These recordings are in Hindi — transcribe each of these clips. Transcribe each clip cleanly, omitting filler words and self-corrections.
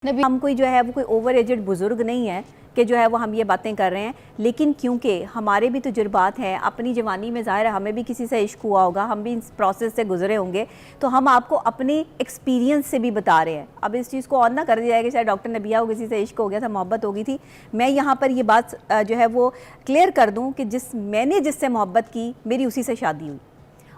नबी हम कोई जो है वो कोई ओवर एजेड बुजुर्ग नहीं है कि जो है वो हम ये बातें कर रहे हैं, लेकिन क्योंकि हमारे भी तजुर्बात हैं अपनी जवानी में, ज़ाहिर है हमें भी किसी से इश्क हुआ होगा, हम भी इस प्रोसेस से गुजरे होंगे, तो हम आपको अपनी एक्सपीरियंस से भी बता रहे हैं। अब इस चीज़ को और ना कर दिया जाए कि शायद डॉक्टर नबिया को किसी से इश्क हो गया था, मोहब्बत हो गई थी। मैं यहाँ पर ये बात जो है वो क्लियर कर दूँ कि मैंने जिससे मोहब्बत की मेरी उसी से शादी हुई,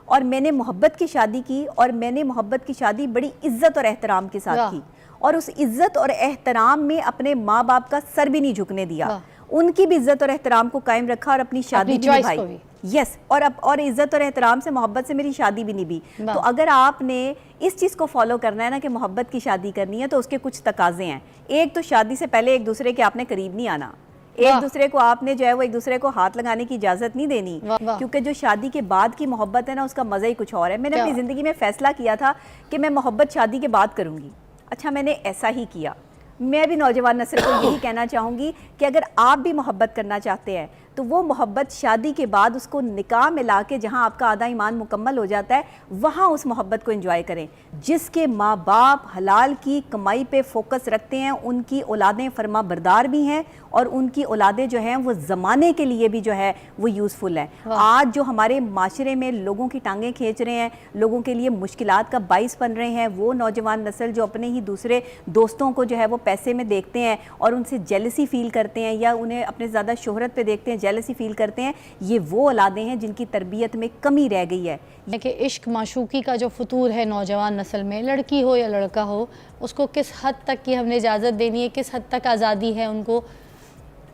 और मैंने मोहब्बत की शादी की, और मैंने मोहब्बत की शादी बड़ी इज्जत और एहतराम के साथ की, और उस इज्जत और एहतराम में अपने माँ बाप का सर भी नहीं झुकने दिया, उनकी भी इज्जत और एहतराम को कायम रखा और अपनी शादी भी निभाई। यस, और इज्जत और एहतराम से मोहब्बत से मेरी शादी भी निभी। तो अगर आपने इस चीज़ को फॉलो करना है ना कि मोहब्बत की शादी करनी है, तो उसके कुछ तकाजे हैं। एक तो शादी से पहले एक दूसरे के आपने करीब नहीं आना, एक दूसरे को आपने जो है वो एक दूसरे को हाथ लगाने की इजाजत नहीं देनी, क्योंकि जो शादी के बाद की मोहब्बत है ना, उसका मजा ही कुछ और है। मैंने अपनी जिंदगी में फैसला किया था कि मैं मोहब्बत शादी के बाद करूंगी। अच्छा, मैंने ऐसा ही किया। मैं भी नौजवान नस्ल को यही कहना चाहूँगी कि अगर आप भी मोहब्बत करना चाहते हैं तो वो मोहब्बत शादी के बाद उसको निकाह में ला के, जहाँ आपका आधा ईमान मुकम्मल हो जाता है, वहाँ उस मोहब्बत को एंजॉय करें। जिसके माँ बाप हलाल की कमाई पे फोकस रखते हैं, उनकी औलादें फरमा बरदार भी हैं, और उनकी औलादें जो हैं वो ज़माने के लिए भी जो है वो यूज़फुल हैं। आज जो हमारे माशरे में लोगों की टांगें खींच रहे हैं, लोगों के लिए मुश्किलात का बाइस बन रहे हैं, वो नौजवान नस्ल जो अपने ही दूसरे दोस्तों को जो है वो पैसे में देखते हैं और उनसे जेलसी फील करते हैं, या उन्हें अपने ज़्यादा शोहरत पे देखते हैं, जेलसी फील करते हैं, ये वो औलादें हैं जिनकी तरबियत में कमी रह गई है। कि इश्क माशूकी का जो फतूर है नौजवान नस्ल में, लड़की हो या लड़का हो, उसको किस हद तक की हमने इजाज़त देनी है, किस हद तक आज़ादी है उनको?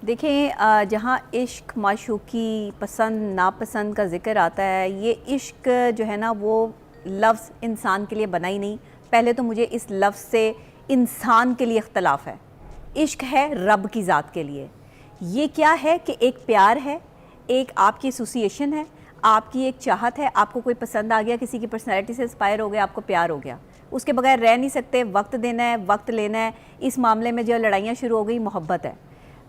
देखें, जहाँ इश्क माशूकी पसंद नापसंद का जिक्र आता है, ये इश्क जो है ना वो लफ्ज़ इंसान के लिए बना ही नहीं। पहले तो मुझे इस लफ्ज़ से इंसान के लिए इख्तलाफ है। इश्क है रब की ज़ात के लिए। ये क्या है कि एक प्यार है, एक आपकी एसोसिएशन है, आपकी एक चाहत है, आपको कोई पसंद आ गया, किसी की पर्सनैलिटी से इंस्पायर हो गया, आपको प्यार हो गया, उसके बगैर रह नहीं सकते, वक्त देना है, वक्त लेना है। इस मामले में जो लड़ाइयाँ शुरू हो गई, मोहब्बत है।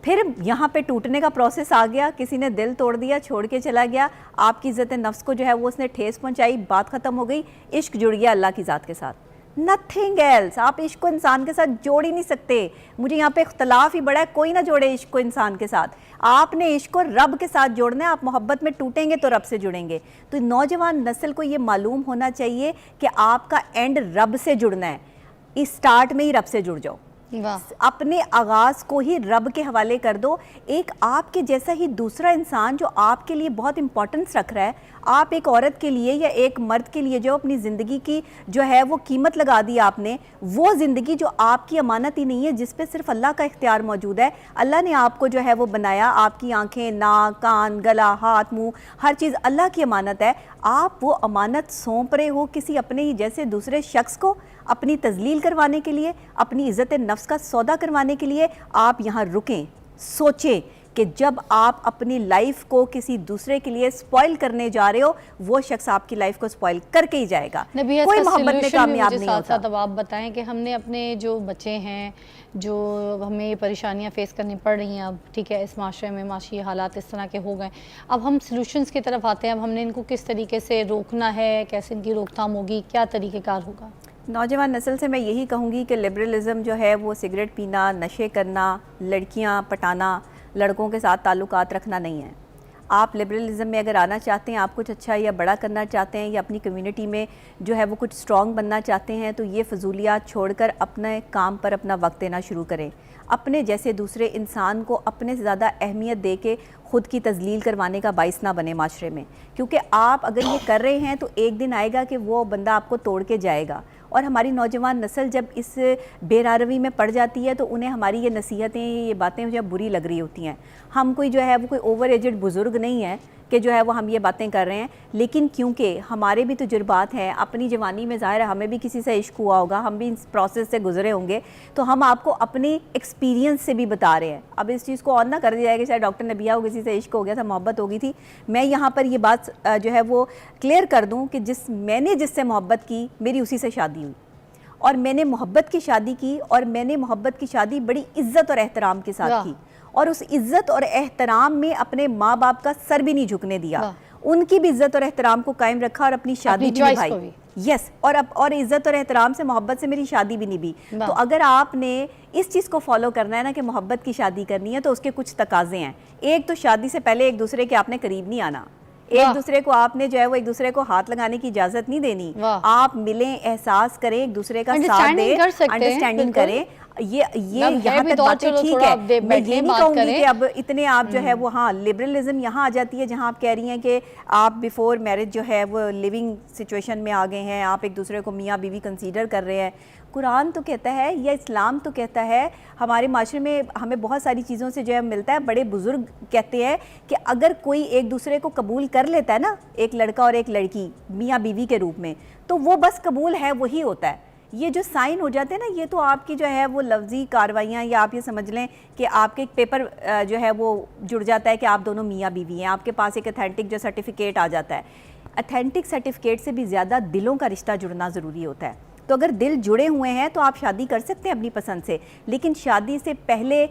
फिर यहाँ पे टूटने का प्रोसेस आ गया, किसी ने दिल तोड़ दिया, छोड़ के चला गया, आपकी इज़्ज़त नफ्स को जो है वो उसने ठेस पहुँचाई, बात ख़त्म हो गई, इश्क जुड़ गया अल्लाह की ज़ात के साथ, नथिंग एल्स। आप इश्क को इंसान के साथ जोड़ ही नहीं सकते। मुझे यहाँ पे इख्तलाफ ही बड़ा है, कोई ना जोड़े इश्क को इंसान के साथ, आपने इश्क को रब के साथ जोड़ना है। आप मोहब्बत में टूटेंगे तो रब से जुड़ेंगे। तो नौजवान नस्ल को ये मालूम होना चाहिए कि आपका एंड रब से जुड़ना है। इस स्टार्ट में ही रब से जुड़ जाओ, अपने आगाज़ को ही रब के हवाले कर दो। एक आपके जैसा ही दूसरा इंसान जो आपके लिए बहुत इंपॉर्टेंस रख रहा है, आप एक औरत के लिए या एक मर्द के लिए जो अपनी ज़िंदगी की जो है वो कीमत लगा दी आपने, वो ज़िंदगी जो आपकी अमानत ही नहीं है, जिस पे सिर्फ अल्लाह का इख्तियार मौजूद है। अल्लाह ने आपको जो है वो बनाया, आपकी आंखें, नाक, कान, गला, हाथ, मुंह, हर चीज़ अल्लाह की अमानत है। आप वो अमानत सौंप रहे हो किसी अपने ही जैसे दूसरे शख्स को, अपनी तजलील करवाने के लिए, अपनी इज़्ज़त नफ्स का सौदा करवाने के लिए। आप यहाँ रुकें, सोचें कि जब आप अपनी लाइफ को किसी दूसरे के लिए स्पॉइल करने जा रहे हो, वो शख्स आपकी लाइफ को स्पॉइल करके ही जाएगा। कोई मोहब्बत में कामयाब नहीं होता। तब आप बताएं कि हमने अपने जो बच्चे हैं, जो हमें परेशानियां फेस करनी पड़ रही हैं, अब ठीक है इस माशरे में माशी हालात इस तरह के हो गए, अब हम सॉल्यूशंस की तरफ आते हैं। अब हमने इनको किस तरीके से रोकना है, कैसे इनकी रोकथाम होगी, क्या तरीक़ेकार होगा? नौजवान नस्ल से मैं यही कहूँगी कि लिबरलिज़म जो है वो सिगरेट पीना, नशे करना, लड़कियाँ पटाना, लड़कों के साथ ताल्लुकात रखना नहीं है। आप लिबरलिज़म में अगर आना चाहते हैं, आप कुछ अच्छा या बड़ा करना चाहते हैं, या अपनी कम्युनिटी में जो है वो कुछ स्ट्रॉन्ग बनना चाहते हैं, तो ये फजूलियात छोड़कर अपने काम पर अपना वक्त देना शुरू करें। अपने जैसे दूसरे इंसान को अपने से ज़्यादा अहमियत दे के ख़ुद की तजलील करवाने का बाइस ना बने माशरे में, क्योंकि आप अगर ये कर रहे हैं तो एक दिन आएगा कि वो बंदा आपको तोड़ के जाएगा। और हमारी नौजवान नस्ल जब इस बेरारवी में पड़ जाती है तो उन्हें हमारी ये नसीहतें, ये बातें जो बुरी लग रही होती हैं। हम कोई जो है वो कोई ओवर एजेड बुजुर्ग नहीं है कि जो है वो हम ये बातें कर रहे हैं, लेकिन क्योंकि हमारे भी तजुर्बात हैं अपनी जवानी में, ज़ाहिर है हमें भी किसी से इश्क हुआ होगा, हम भी इस प्रोसेस से गुजरे होंगे, तो हम आपको अपनी एक्सपीरियंस से भी बता रहे हैं। अब इस चीज़ को और ना कर दिया जाए कि शायद डॉक्टर नबिया को किसी से इश्क हो गया था, मोहब्बत हो गई थी। मैं यहाँ पर ये बात जो है वो क्लियर कर दूँ कि मैंने जिससे मोहब्बत की मेरी उसी से शादी हुई, और मैंने मोहब्बत की शादी की, और मैंने मोहब्बत की शादी बड़ी इज्जत और एहतराम के साथ की, और उस इज्जत और एहतराम में अपने माँ बाप का सर भी नहीं झुकने दिया, उनकी भी इज्जत और एहतराम को कायम रखा और अपनी शादी भी निभाई। यस, और इज्जत और एहतराम से, मोहब्बत से मेरी शादी भी नहीं भी। वाह। तो अगर आपने इस चीज़ को फॉलो करना है ना कि मोहब्बत की शादी करनी है, तो उसके कुछ तकाजे हैं। एक तो शादी से पहले एक दूसरे के आपने करीब नहीं आना, एक वाह। दूसरे को आपने जो है वो एक दूसरे को हाथ लगाने की इजाजत नहीं देनी। वाह। आप मिलें, एहसास करें, एक दूसरे का साथ Understanding दें, कर सकते हैं, अंडरस्टैंडिंग बिल्कुल। करें। ये अब है यहाँ भी तक तो बातें चलो ठीक थोड़ा है। आप दे- मैं बैठें, ये नहीं बात कहूँगी करें। कि अब इतने आप जो है वो, हाँ, लिबरलिज्म यहाँ आ जाती है जहाँ आप कह रही हैं कि आप बिफोर मैरिज जो है वो लिविंग सिचुएशन में आ गए हैं, आप एक दूसरे को मियाँ बीवी कंसीडर कर रहे हैं। कुरान तो कहता है, या इस्लाम तो कहता है, हमारे माशरे में हमें बहुत सारी चीज़ों से जो है मिलता है। बड़े बुजुर्ग कहते हैं कि अगर कोई एक दूसरे को कबूल कर लेता है ना, एक लड़का और एक लड़की मियाँ बीवी के रूप में, तो वो बस कबूल है, वही होता है। ये जो साइन हो जाते हैं ना, ये तो आपकी जो है वो लफ्जी कार्रवाइयाँ, या आप ये समझ लें कि आपके एक पेपर जो है वो जुड़ जाता है कि आप दोनों मियाँ बीवी हैं, आपके पास एक अथेंटिक जो सर्टिफिकेट आ जाता है। अथेंटिक सर्टिफिकेट से भी ज़्यादा दिलों का रिश्ता जुड़ना ज़रूरी होता है। तो अगर दिल जुड़े हुए हैं तो आप शादी कर सकते हैं अपनी पसंद से, लेकिन शादी से पहले,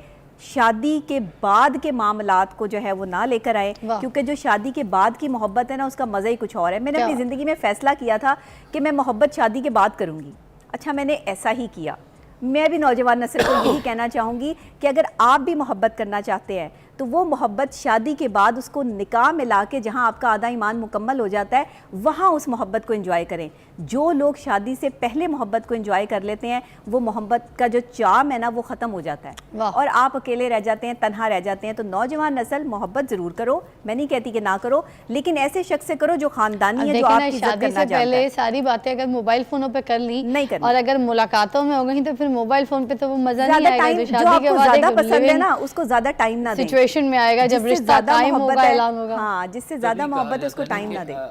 शादी के बाद के मामलात को जो है वो ना लेकर आए, क्योंकि जो शादी के बाद की मोहब्बत है ना, उसका मज़ा ही कुछ और है। मैंने अपनी ज़िंदगी में फ़ैसला किया था कि मैं मोहब्बत शादी के बाद करूँगी। अच्छा, मैंने ऐसा ही किया। मैं भी नौजवान नस्ल को यही कहना चाहूँगी कि अगर आप भी मोहब्बत करना चाहते हैं तो वो मोहब्बत शादी के बाद उसको निकाह में ला के, जहाँ आपका आधा ईमान मुकम्मल हो जाता है, वहाँ उस मोहब्बत को एंजॉय करें। जो लोग शादी से पहले मोहब्बत को एंजॉय कर लेते हैं, वो मोहब्बत का जो चार्म है ना, वो ख़त्म हो जाता है और आप अकेले रह जाते हैं, तन्हा रह जाते हैं। तो नौजवान नस्ल, मोहब्बत ज़रूर करो, मैं नहीं कहती कि ना करो, लेकिन ऐसे शख्स से करो जो ख़ानदानी है, जो आपकी इज्जत करना जानता है। पहले सारी बातें अगर मोबाइल फ़ोनों पे कर ली नहीं करनी, और अगर मुलाकातों में हो गई तो फिर मोबाइल फ़ोन पे तो वो मज़ा नहीं आएगा। जो आपको ज़्यादा पसंद है ना, उसको ज़्यादा टाइम ना दें। सिचुएशन में आएगा जब रिश्ता कायम होगा, ऐलान होगा। हाँ, जिससे ज़्यादा मोहब्बत है उसको टाइम ना दे।